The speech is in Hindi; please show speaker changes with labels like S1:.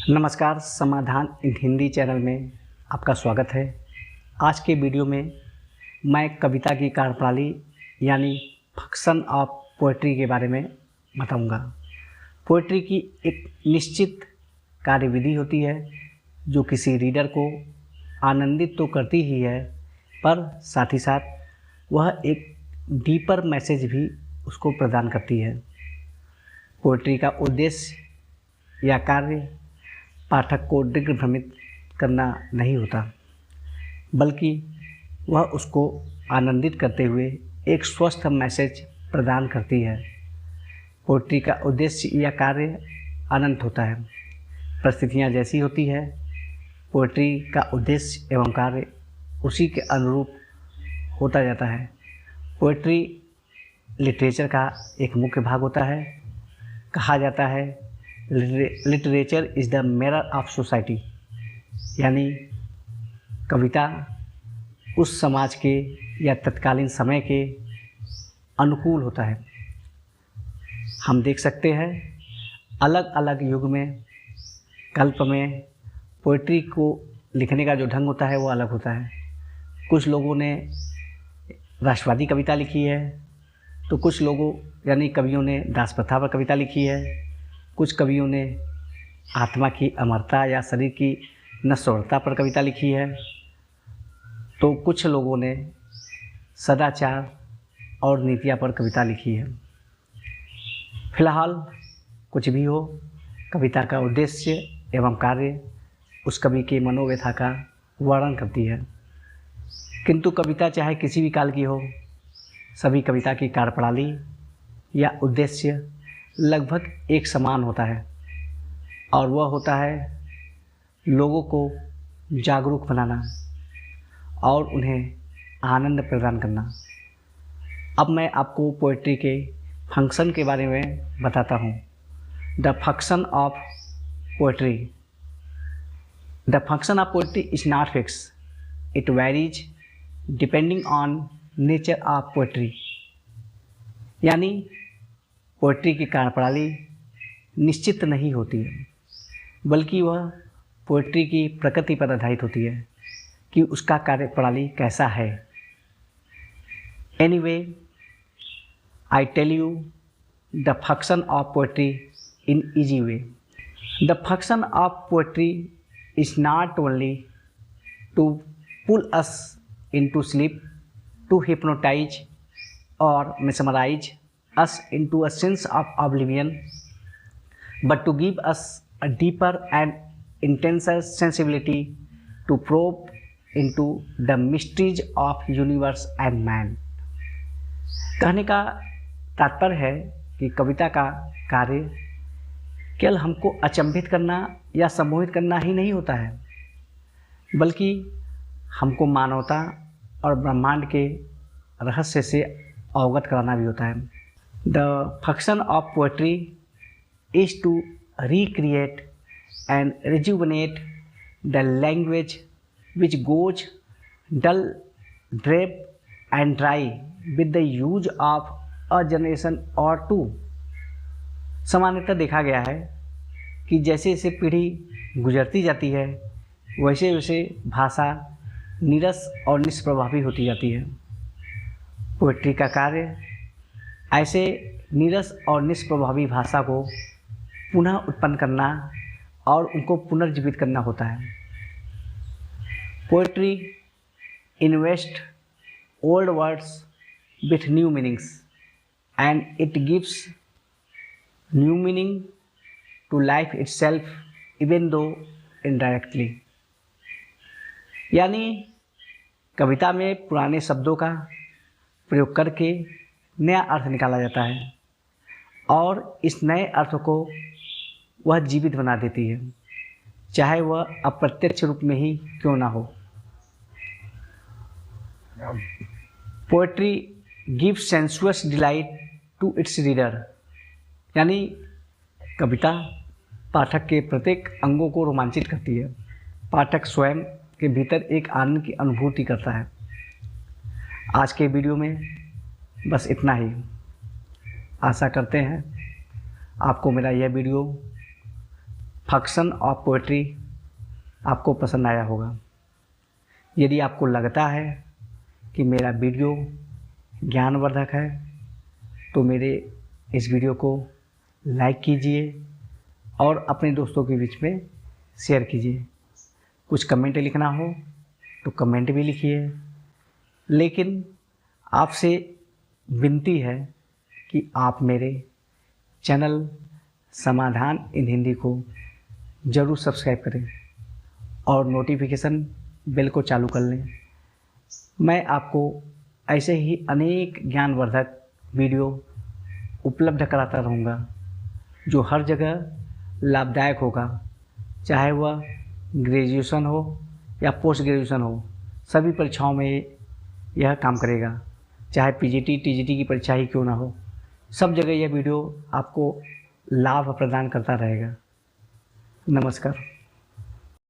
S1: नमस्कार, समाधान इन हिंदी चैनल में आपका स्वागत है। आज के वीडियो में मैं कविता की कार्यप्रणाली यानी फंक्शन ऑफ पोएट्री के बारे में बताऊंगा। पोएट्री की एक निश्चित कार्यविधि होती है जो किसी रीडर को आनंदित तो करती ही है, पर साथ ही साथ वह एक डीपर मैसेज भी उसको प्रदान करती है। पोएट्री का उद्देश्य या कार्य पाठक को दिग्भ्रमित करना नहीं होता, बल्कि वह उसको आनंदित करते हुए एक स्वस्थ मैसेज प्रदान करती है। पोएट्री का उद्देश्य या कार्य अनंत होता है। परिस्थितियाँ जैसी होती है, पोएट्री का उद्देश्य एवं कार्य उसी के अनुरूप होता जाता है। पोएट्री लिटरेचर का एक मुख्य भाग होता है। कहा जाता है literature is the mirror of society, यानी कविता उस समाज के या तत्कालीन समय के अनुकूल होता है। हम देख सकते हैं अलग अलग युग में, कल्प में पोएट्री को लिखने का जो ढंग होता है वो अलग होता है। कुछ लोगों ने राष्ट्रवादी कविता लिखी है, तो कुछ लोगों यानी कवियों ने दास प्रथा पर कविता लिखी है। कुछ कवियों ने आत्मा की अमरता या शरीर की नश्वरता पर कविता लिखी है, तो कुछ लोगों ने सदाचार और नीतियाँ पर कविता लिखी है। फिलहाल कुछ भी हो, कविता का उद्देश्य एवं कार्य उस कवि के मनोव्यथा का वर्णन करती है। किंतु कविता चाहे किसी भी काल की हो, सभी कविता की कार्यप्रणाली या उद्देश्य लगभग एक समान होता है, और वह होता है लोगों को जागरूक बनाना और उन्हें आनंद प्रदान करना। अब मैं आपको पोएट्री के फंक्शन के बारे में बताता हूँ। The function of poetry. The function of poetry is not fix, it varies depending on nature of poetry. यानी पोएट्री की कार्यप्रणाली निश्चित नहीं होती है, बल्कि वह पोएट्री की प्रकृति पर आधारित होती है कि उसका कार्यप्रणाली कैसा है। Anyway, I tell you the function of poetry in easy way. The function of poetry is not only to pull us into sleep, to hypnotize or mesmerize us into a sense of oblivion, but to give us a deeper and intenser sensibility to probe into the mysteries of universe and man। कहने का तात्पर्य है कि कविता का कार्य केवल हमको अचंभित करना या सम्मोहित करना ही नहीं होता है, बल्कि हमको मानवता और ब्रह्मांड के रहस्य से अवगत कराना भी होता है। The function of poetry is to recreate and rejuvenate the language which goes dull, drab and dry with the use of a generation or two. सामान्यतः देखा गया है कि जैसे जैसे पीढ़ी गुजरती जाती है, वैसे वैसे भाषा नीरस और निष्प्रभावी होती जाती है। पोएट्री का कार्य ऐसे नीरस और निष्प्रभावी भाषा को पुनः उत्पन्न करना और उनको पुनर्जीवित करना होता है। Poetry invest old words with new meanings and it gives new meaning to life itself, even though indirectly. यानी कविता में पुराने शब्दों का प्रयोग करके नया अर्थ निकाला जाता है और इस नए अर्थ को वह जीवित बना देती है, चाहे वह अप्रत्यक्ष रूप में ही क्यों ना हो। Poetry gives sensuous delight to its reader. यानी कविता पाठक के प्रत्येक अंगों को रोमांचित करती है। पाठक स्वयं के भीतर एक आनंद की अनुभूति करता है। आज के वीडियो में बस इतना ही। आशा करते हैं आपको मेरा यह वीडियो फंक्शन ऑफ पोएट्री आपको पसंद आया होगा। यदि आपको लगता है कि मेरा वीडियो ज्ञानवर्धक है तो मेरे इस वीडियो को लाइक कीजिए और अपने दोस्तों के बीच में शेयर कीजिए। कुछ कमेंट लिखना हो तो कमेंट भी लिखिए, लेकिन आपसे विनती है कि आप मेरे चैनल समाधान इन हिंदी को ज़रूर सब्सक्राइब करें और नोटिफिकेशन बेल को चालू कर लें। मैं आपको ऐसे ही अनेक ज्ञानवर्धक वीडियो उपलब्ध कराता रहूँगा जो हर जगह लाभदायक होगा, चाहे वह ग्रेजुएशन हो या पोस्ट ग्रेजुएशन हो। सभी परीक्षाओं में यह काम करेगा, चाहे पीजीटी टीजीटी की परीक्षा ही क्यों ना हो, सब जगह यह वीडियो आपको लाभ प्रदान करता रहेगा। नमस्कार।